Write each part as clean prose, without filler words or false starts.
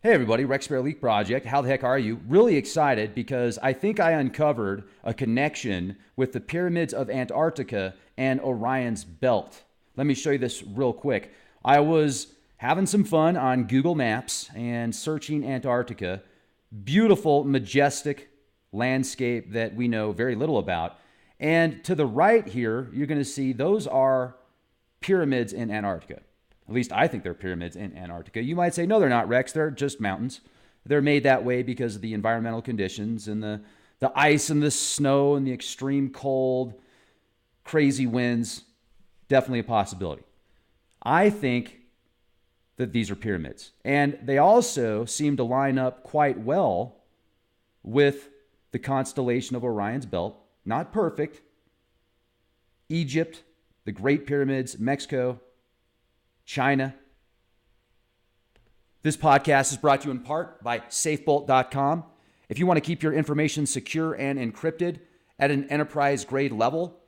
Hey everybody, Rex Bear Leak Project. How the heck are you? Really excited because I think I uncovered a connection with the pyramids of Antarctica and Orion's belt. Let me show you this real quick. I was having some fun on Google Maps and searching Antarctica. Beautiful, majestic landscape that we know very little about. And to the right here, you're going to see those are pyramids in Antarctica. At least I think they're pyramids in Antarctica. You might say, no, they're not, Rex. They're just mountains. They're made that way because of the environmental conditions and the ice and the snow and the extreme cold, crazy winds. Definitely a possibility. I think that these are pyramids. And they also seem to line up quite well with the constellation of Orion's belt. Not perfect. Egypt, the Great Pyramids, Mexico, China. This podcast is brought to you in part by SafeBolt.com. If you want to keep your information secure and encrypted at an enterprise grade level,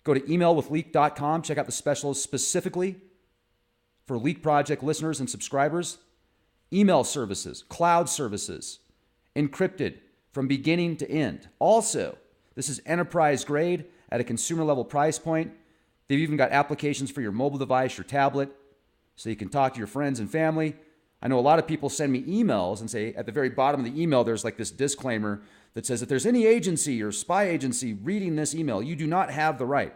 go to emailwithleak.com. Check out the specials specifically for Leak Project listeners and subscribers. Email services, cloud services, encrypted from beginning to end. Also, this is enterprise grade at a consumer level price point. They've even got applications for your mobile device, your tablet, so you can talk to your friends and family. I know a lot of people send me emails and say at the very bottom of the email, there's like this disclaimer that says if there's any agency or spy agency reading this email, you do not have the right.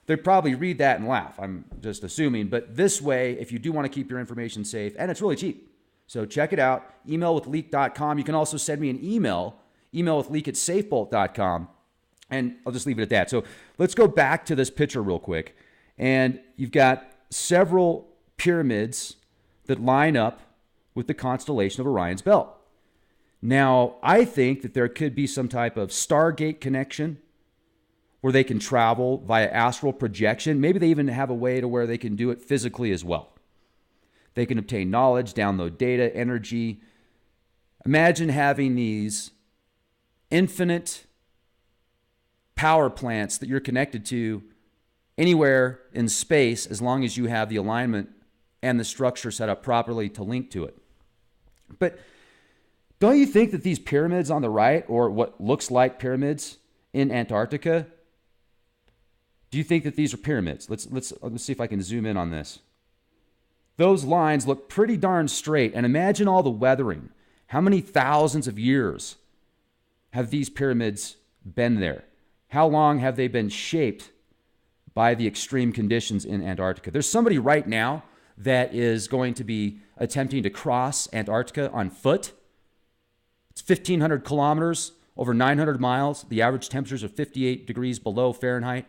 They probably read that and laugh. I'm just assuming. But this way, if you do want to keep your information safe, and it's really cheap. So check it out, emailwithleak.com. You can also send me an emailwithleak@safebolt.com. And I'll just leave it at that. So let's go back to this picture real quick. And you've got several pyramids that line up with the constellation of Orion's belt. Now, I think that there could be some type of Stargate connection where they can travel via astral projection. Maybe they even have a way to where they can do it physically as well. They can obtain knowledge, download data, energy. Imagine having these infinite power plants that you're connected to anywhere in space as long as you have the alignment and the structure set up properly to link to it. But don't you think that these pyramids on the right, or what looks like pyramids in Antarctica, do you think that these are pyramids? Let's see if I can zoom in on this. Those lines look pretty darn straight, and imagine all the weathering. How many thousands of years have these pyramids been there? How long have they been shaped by the extreme conditions in Antarctica? There's somebody right now that is going to be attempting to cross Antarctica on foot. It's 1,500 kilometers, over 900 miles. The average temperatures are 58 degrees below Fahrenheit.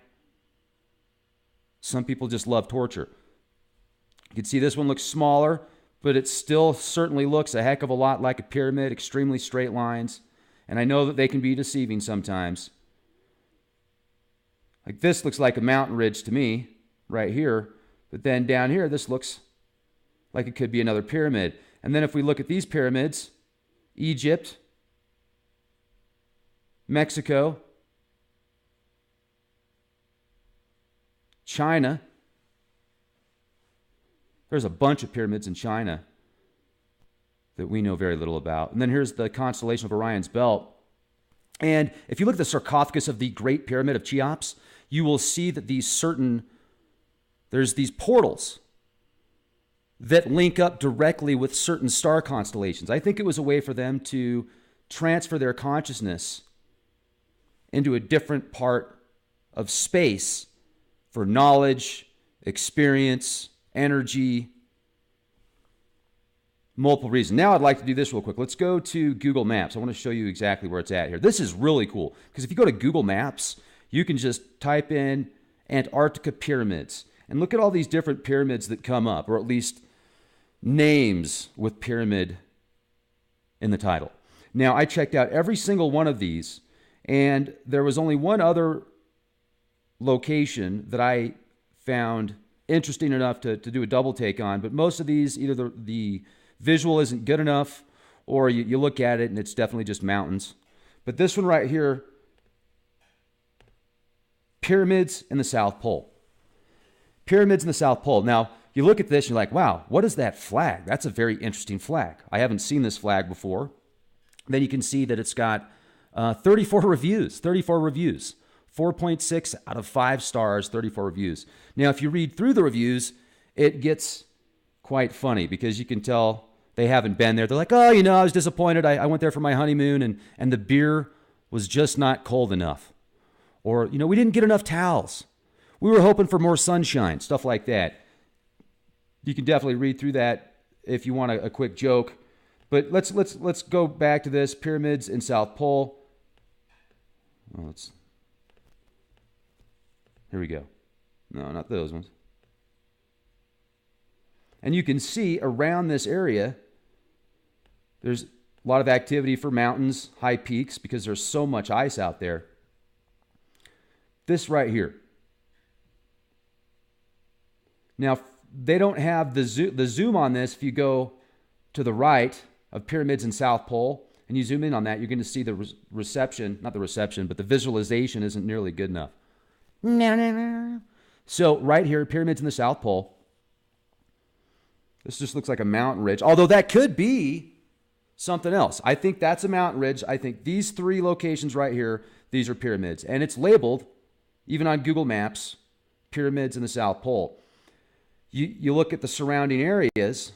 Some people just love torture. You can see this one looks smaller, but it still certainly looks a heck of a lot like a pyramid, extremely straight lines. And I know that they can be deceiving sometimes. Like this looks like a mountain ridge to me right here. But then down here, this looks like it could be another pyramid. And then if we look at these pyramids, Egypt, Mexico, China. There's a bunch of pyramids in China that we know very little about. And then here's the constellation of Orion's belt. And if you look at the sarcophagus of the Great Pyramid of Cheops, you will see that there's these portals that link up directly with certain star constellations. I think it was a way for them to transfer their consciousness into a different part of space for knowledge, experience, energy, multiple reasons. Now I'd like to do this real quick. Let's go to Google Maps. I want to show you exactly where it's at here. This is really cool because if you go to Google Maps, you can just type in Antarctica pyramids and look at all these different pyramids that come up, or at least names with pyramid in the title. Now, I checked out every single one of these, and there was only one other location that I found interesting enough to do a double take on, but most of these, either the visual isn't good enough, or you look at it and it's definitely just mountains. But this one right here, pyramids in the South Pole. Pyramids in the South Pole. Now, you look at this, you're like, wow, what is that flag? That's a very interesting flag. I haven't seen this flag before. Then you can see that it's got 34 reviews, 4.6 out of 5 stars, 34 reviews. Now, if you read through the reviews, it gets quite funny because you can tell they haven't been there. They're like, oh, I was disappointed. I went there for my honeymoon and the beer was just not cold enough. Or, we didn't get enough towels. We were hoping for more sunshine, stuff like that. You can definitely read through that if you want a quick joke. But let's go back to this. Pyramids in South Pole. Well, here we go. No, not those ones. And you can see around this area, there's a lot of activity for mountains, high peaks, because there's so much ice out there. This right here. Now, they don't have the zoom on this. If you go to the right of pyramids in South Pole and you zoom in on that, you're going to see the reception, not the reception, but the visualization isn't nearly good enough. So right here, pyramids in the South Pole. This just looks like a mountain ridge, although that could be something else. I think that's a mountain ridge. I think these 3 locations right here, these are pyramids. And it's labeled, even on Google Maps, pyramids in the South Pole. You look at the surrounding areas,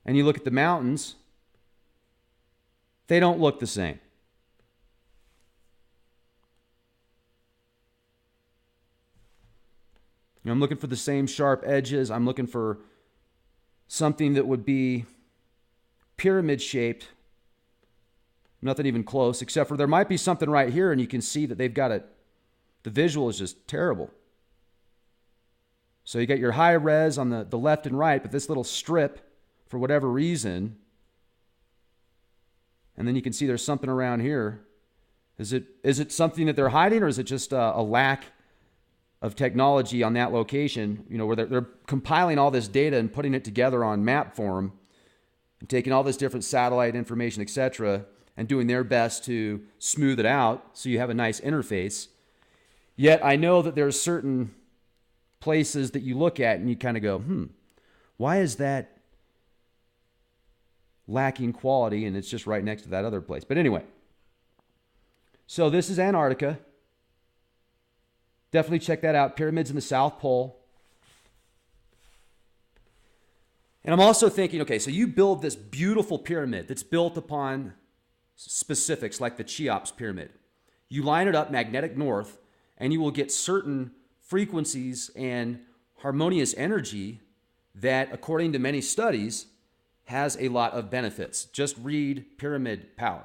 and you look at the mountains, they don't look the same. I'm looking for the same sharp edges. I'm looking for something that would be pyramid shaped. Nothing even close, except for there might be something right here, and you can see that they've got it. The visual is just terrible. So you got your high res on the left and right, but this little strip, for whatever reason, and then you can see there's something around here. Is it something that they're hiding, or is it just a lack of technology on that location, where they're compiling all this data and putting it together on map form and taking all this different satellite information, etc., and doing their best to smooth it out so you have a nice interface. Yet I know that there's certain places that you look at and you kind of go, why is that lacking quality? And it's just right next to that other place. But anyway, so this is Antarctica. Definitely check that out. Pyramids in the South Pole. And I'm also thinking, okay, so you build this beautiful pyramid that's built upon specifics like the Cheops pyramid. You line it up magnetic north, and you will get certain frequencies and harmonious energy that, according to many studies, has a lot of benefits. Just read Pyramid Power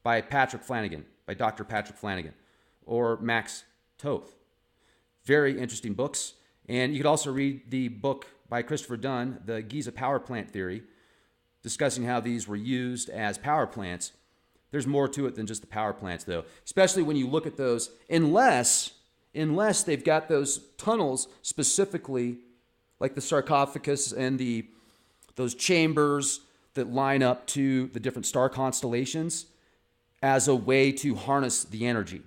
by Patrick Flanagan, by Dr. Patrick Flanagan, or Max Toth. Very interesting books. And you could also read the book by Christopher Dunn, The Giza Power Plant Theory, discussing how these were used as power plants. There's more to it than just the power plants, though, especially when you look at those, unless they've got those tunnels specifically, like the sarcophagus and those chambers that line up to the different star constellations as a way to harness the energy.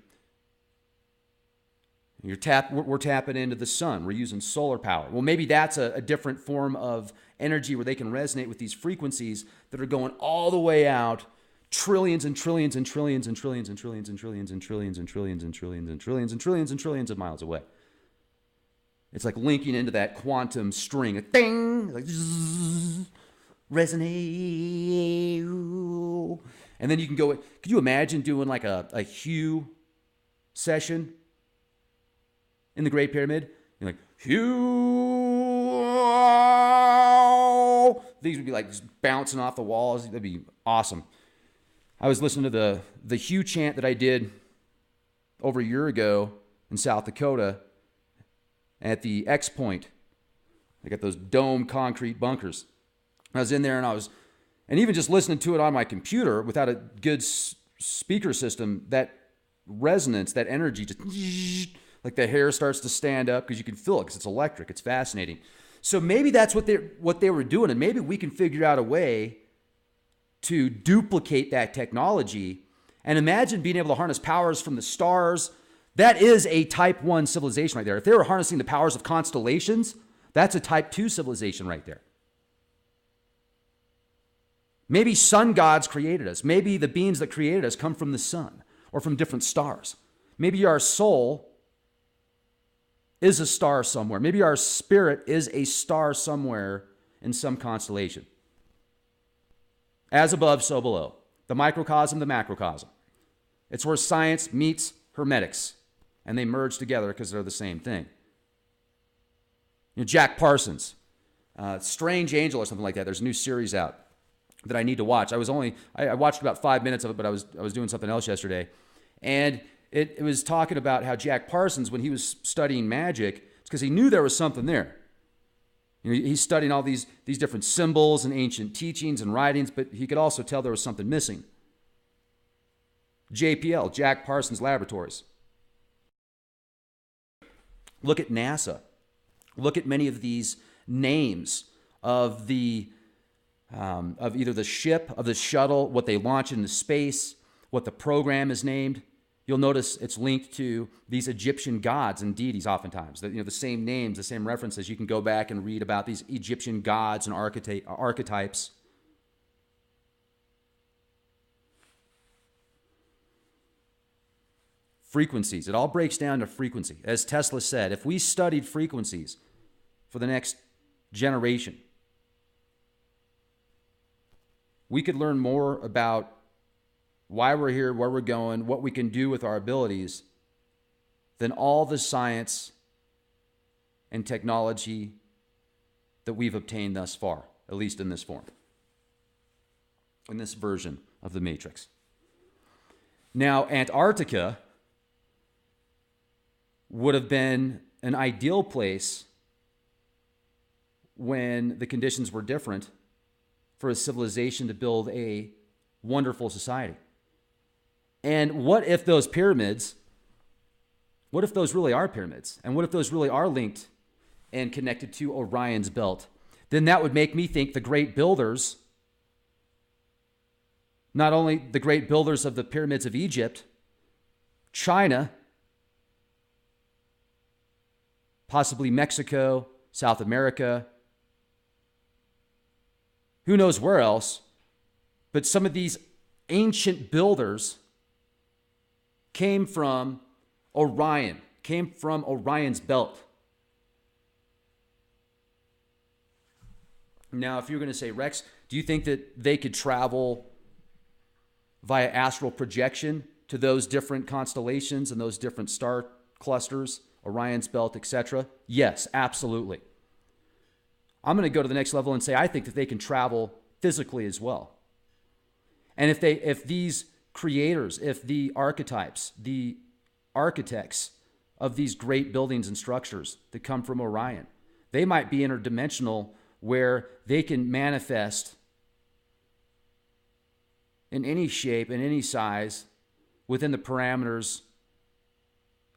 We're tapping into the sun. We're using solar power. Well, maybe that's a different form of energy where they can resonate with these frequencies that are going all the way out, trillions and trillions and trillions and trillions and trillions and trillions and trillions and trillions and trillions and trillions and trillions and trillions of miles away. It's like linking into that quantum string. A ding, like resonate. And then you can go, could you imagine doing like a hue session in the Great Pyramid? You're like, hue. These would be like just bouncing off the walls. That'd be awesome. I was listening to the hue chant that I did over a year ago in South Dakota at the X Point. I got those dome concrete bunkers. I was in there and even just listening to it on my computer without a good speaker system, that resonance, that energy, just like the hair starts to stand up because you can feel it because it's electric. It's fascinating. So maybe that's what they were doing, and maybe we can figure out a way to duplicate that technology. And imagine being able to harness powers from the stars, That is a type 1 civilization right there. If they were harnessing the powers of constellations, that's a type 2 civilization right there. Maybe sun gods created us. Maybe the beings that created us come from the sun or from different stars. Maybe our soul is a star somewhere. Maybe our spirit is a star somewhere in some constellation. As above, so below. The microcosm, the macrocosm. It's where science meets hermetics, and they merge together because they're the same thing. Jack Parsons, Strange Angel or something like that. There's a new series out that I need to watch. I watched about 5 minutes of it, but I was doing something else yesterday. And it was talking about how Jack Parsons, when he was studying magic, it's because he knew there was something there. He's studying all these different symbols and ancient teachings and writings, but he could also tell there was something missing. JPL, Jack Parsons Laboratories. Look at NASA. Look at many of these names of of either the ship, of the shuttle, what they launch into space, what the program is named. You'll notice it's linked to these Egyptian gods and deities oftentimes. The same names, the same references. You can go back and read about these Egyptian gods and archetypes. Frequencies. It all breaks down to frequency. As Tesla said, if we studied frequencies for the next generation, we could learn more about why we're here, where we're going, what we can do with our abilities than all the science and technology that we've obtained thus far, at least in this form, in this version of the Matrix. Now, Antarctica would have been an ideal place when the conditions were different for a civilization to build a wonderful society. And what if those pyramids, what if those really are pyramids? And what if those really are linked and connected to Orion's belt? Then that would make me think the great builders, not only the great builders of the pyramids of Egypt, China, possibly Mexico, South America, who knows where else, but some of these ancient builders came from Orion, came from Orion's belt. Now, if you're going to say, Rex, do you think that they could travel via astral projection to those different constellations and those different star clusters, Orion's belt, etc.? Yes, absolutely. I'm going to go to the next level and say I think that they can travel physically as well. And if these creators, if the archetypes, the architects of these great buildings and structures that come from Orion, they might be interdimensional where they can manifest in any shape, in any size, within the parameters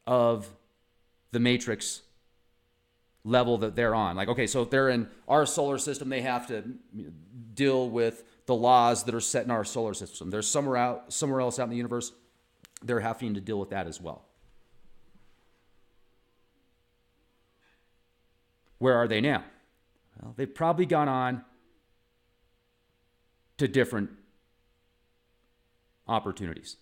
of the matrix level that they're on. Like, okay, so if they're in our solar system, they have to deal with the laws that are set in our solar system. There's somewhere else out in the universe, they're having to deal with that as well. Where are they now? Well, they've probably gone on to different opportunities.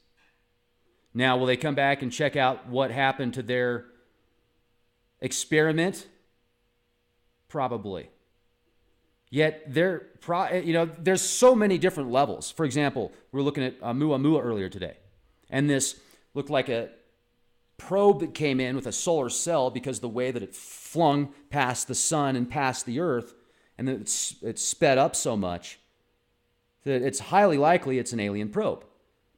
Now, will they come back and check out what happened to their experiment? Probably. Yet there's so many different levels. For example, we were looking at Muamua earlier today, and this looked like a probe that came in with a solar cell because the way that it flung past the sun and past the earth, and then it sped up so much that it's highly likely it's an alien probe.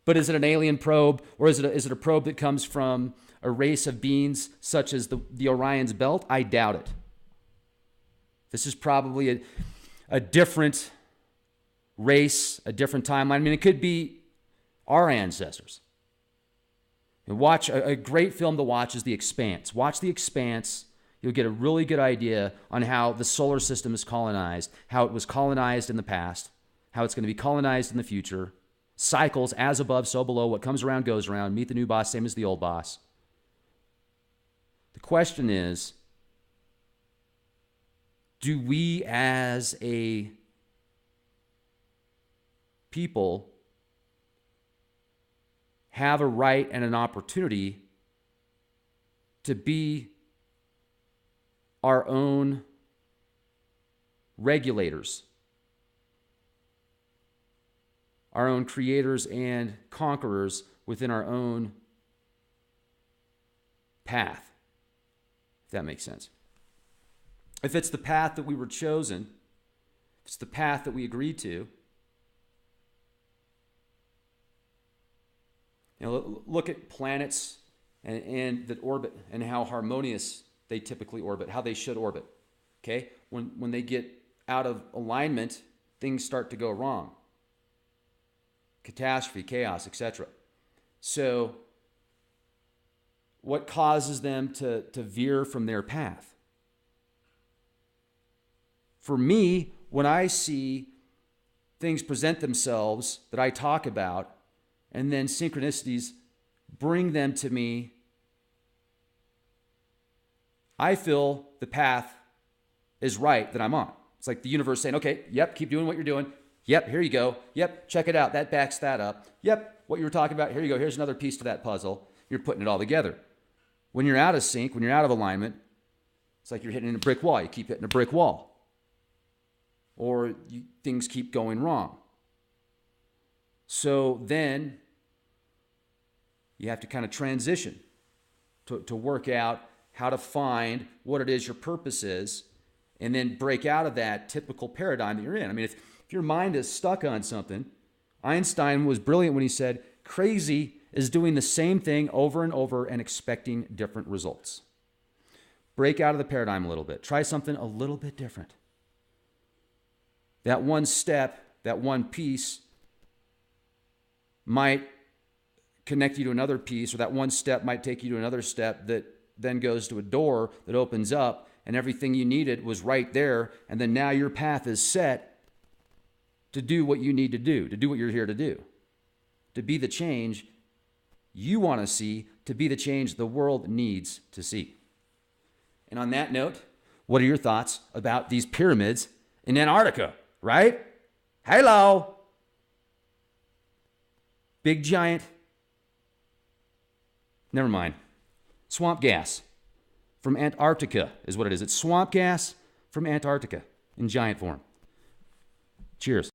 But is it an alien probe, or is it a probe that comes from a race of beings such as the Orion's belt? I doubt it. This is probably a different race, a different timeline. I mean, it could be our ancestors. And watch a great film to watch is The Expanse. Watch The Expanse. You'll get a really good idea on how the solar system is colonized, how it was colonized in the past, how it's going to be colonized in the future. Cycles, as above, so below. What comes around goes around. Meet the new boss, same as the old boss. The question is, do we as a people have a right and an opportunity to be our own regulators, our own creators and conquerors within our own path, if that makes sense? If it's the path that we were chosen, if it's the path that we agreed to, look at planets and that orbit and how harmonious they typically orbit, how they should orbit. Okay? When they get out of alignment, things start to go wrong. Catastrophe, chaos, etc. So, what causes them to veer from their path? For me, when I see things present themselves that I talk about, and then synchronicities bring them to me, I feel the path is right that I'm on. It's like the universe saying, okay, yep, keep doing what you're doing. Yep, here you go. Yep, check it out. That backs that up. Yep, what you were talking about, here you go. Here's another piece to that puzzle. You're putting it all together. When you're out of sync, when you're out of alignment, it's like you're hitting a brick wall. You keep hitting a brick wall. Or things keep going wrong. So then you have to kind of transition to work out how to find what it is your purpose is, and then break out of that typical paradigm that you're in. I mean, if your mind is stuck on something, Einstein was brilliant when he said, crazy is doing the same thing over and over and expecting different results. Break out of the paradigm a little bit. Try something a little bit different. That one step, that one piece might connect you to another piece, or that one step might take you to another step that then goes to a door that opens up, and everything you needed was right there, and then now your path is set to do what you need to do what you're here to do, to be the change you want to see, to be the change the world needs to see. And on that note, what are your thoughts about these pyramids in Antarctica, right? Hello. Big giant, never mind, swamp gas from Antarctica is what it is. It's swamp gas from Antarctica in giant form. Cheers.